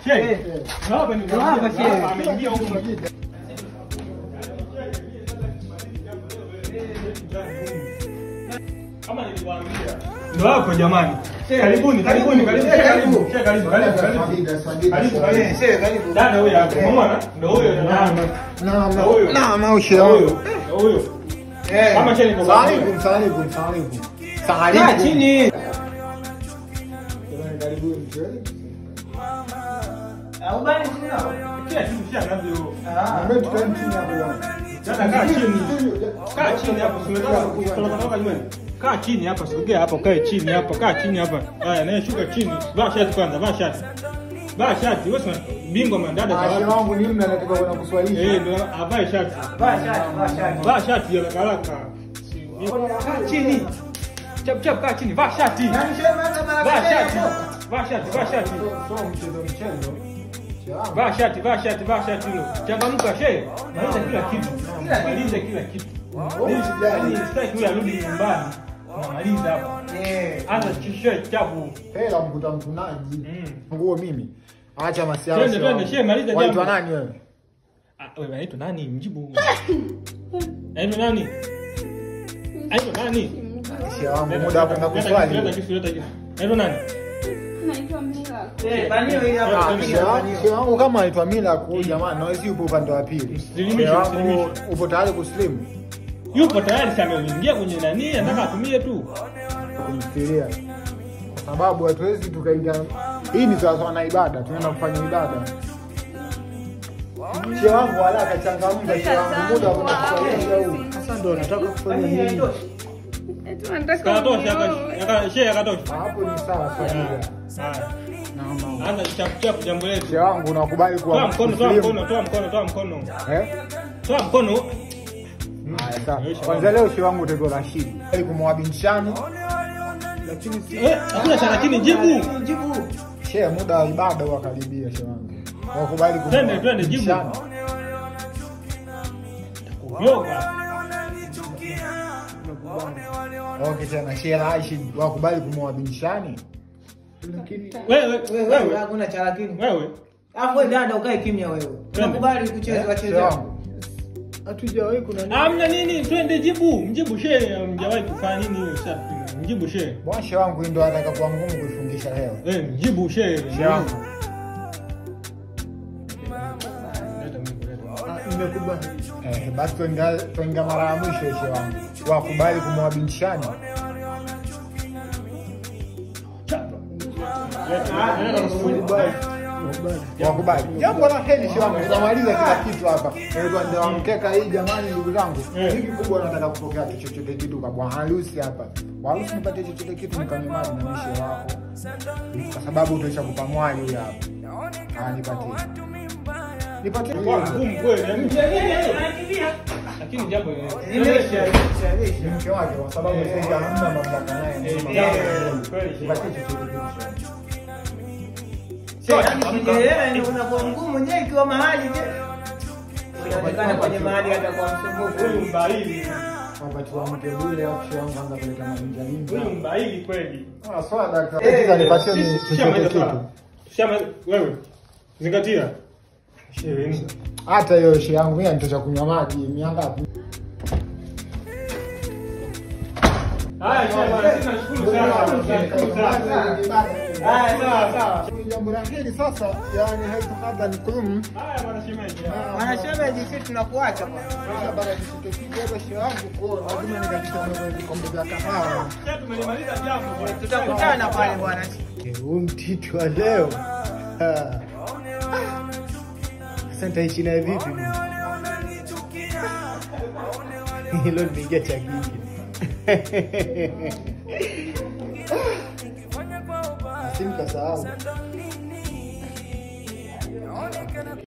Shehe. Hapa ni hapa shehe. Ameingia huko. Kama niliwaambia. Ndio hapo jamani. Karibuni. Karibu. Dada huyo hapo. Umeona? Ndio huyo. Naam, shehe. Huyo. Kama shehe niko. Salamu. Kaa chini. Karibuni shehe. Au bali sina. Kia kitu cha navyo. Mimi tukae chini hapo bwana. Dada kaa chini. Kaa chini hapo. Simetoka kutoka nyumbani. Kaa chini hapa, sogea hapo, kae chini hapa, kaa chini hapa. Haya, naye shuka chini. Vaa shati kwanza, vaa shati. Vaa shati, wewe bingwa mandada za watu. Wangu ni mimi nataka kwenda kuswalisha. Ndio avae shati. Vaa shati ya haraka. Kaa chini. Chap kaa chini, vaa shati. Vaa shati. Sio mchezo. Vaa shati hilo. Changamka shehe. Maliza kila kitu. Maliza kila kitu. Sitaki yule arudi nyumbani. Maliza hapo. Anza chishe chabu. Hela mkuta mkunaji. Nguo mimi. Acha masiara. Twende shehe, maliza jambo. Waitwa nani wewe? Wewe unaitwa nani? Mjibu. Aitwa nani? Shehe wangu muda wa kwenda kuswali. Aitwa nani? Naitwa Mila. Banio hili hapa. Shehe wangu kama aitwa Mila kwa jamani, na wewe upo upande wa pili. Shehe wangu upo tayari kuslimu? Yupo tayari sana, unaingia kwenye nani, anataka atumie tu. Kumfikiria. Kwa sababu hatuwezi tukaingia. Hii ni sawa na ibada, tunaenda kufanya ibada. Shehe wangu wala akachangamka, shehe wangu muda wa kuswalisha huu. Sasa ndio nataka kufanya nini? Katosha, shehe katosha. Hapo ni sawa familia. Naam. Anza chap jambo letu. Shehe wangu unakubali kuwa toa mkono. Toa mkono. Haya sawa. Kwanza leo shehe wangu utaitwa Rashid. Ili kumwabinshani. Lakini si hakuna cha lakini jibu. Shehe muda wa ibada wakaribia shehe wangu. Wakubali twende jibu. Yoga. Okay tena shehe Rashid wakubali kumwabinshani. Lakini wewe hakuna cha lakini. Wewe. Afu dada ukae kimya wewe. Unakubali kucheza wacheza. Hatujawahi kuna nini? Amna nini, twende jibu. Mjibu shehe, mjawahi kufanya nini hiyo sasa? Mjibu shehe. Bwana shehe wangu ndio anataka kuwa ngumu kuifungisha leo. Mjibu shehe. Shehe wangu. Nimekubali. Basi tuingia mara ya mwisho shehe wangu. Wakubali kumwabinshani. Wakubali. Jambo la heri shehe wangu, tunamaliza kila kitu hapa. Ndio mkeka hii jamani ndugu zangu. Hiki kubwa nataka kupokea chochote kitu kwa bwana harusi hapa. Harusi nipate chochote kitu nikanyamaza na mishe wako. Kwa sababu utaisha kupa mwali huyu hapa. Nipatie. Kwa ngumu kweli. Lakini jambo nimesha mke wake kwa sababu sasa hamna mamlaka naye. Nipatie chochote kitu. Yaani unakuwa ngumu nyewe ikiwa mahali je. Unaonekana kwenye mahali hata kwa msumbufu. Huyu mbaili. Wakati wa mke yule au kisha wangu anza kuleta majinja mingi. Huyu mbaili kweli. Sawa daktari. Nipatie chochote kitu. Shama wewe. Zingatia. Shehe. Hata hiyo shehe yangu mimi nitacha kunywa maji miangapi. Haya shehe, nashukuru sana. Haya sawa. Jambo la heri sasa, yani haitokada ni kulum. Haya bwana shemeji. Bwana shemeji sisi tunakuacha bwana. Baada ya kushika hapa shehe wangu kwa lazima nikakisha kikombe cha kahawa. Sasa tumelimaliza jambo. Tutakutana pale bwana. Huu mtito wa leo. Sasa ishi naye vipi mimi? Hilo ni cha kiki. Asimkasahau.